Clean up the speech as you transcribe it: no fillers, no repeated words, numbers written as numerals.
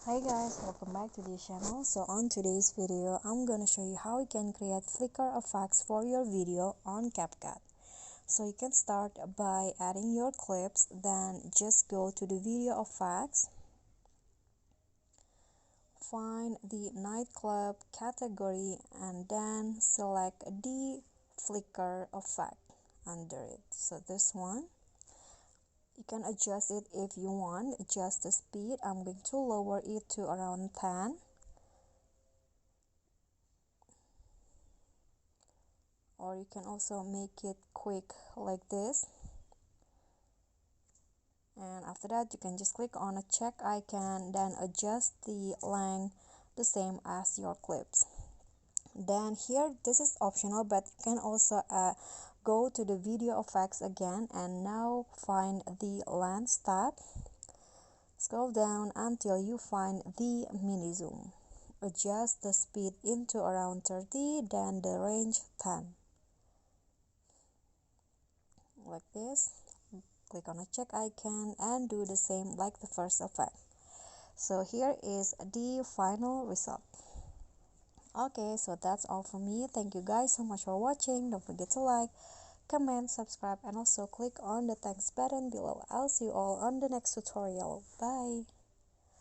Hi guys, welcome back to this channel. So on today's video, I'm gonna show you how you can create flicker effects for your video on CapCut. So you can start by adding your clips, then just go to the video effects, find the nightclub category, and then select the flicker effect under it. So this one, you can adjust it if you want. Adjust the speed. I'm going to lower it to around 10, or you can also make it quick like this. And after that, you can just click on a check icon, then adjust the length the same as your clips. Then here, this is optional, but you can also go to the video effects again, and now find the lens tab. Scroll down until you find the mini zoom. Adjust the speed into around 30, then the range 10. Like this. Click on a check icon and do the same like the first effect. So here is the final result. Okay, so that's all from me. Thank you guys so much for watching. Don't forget to like, comment, subscribe, and also click on the thanks button below. I'll see you all on the next tutorial. Bye.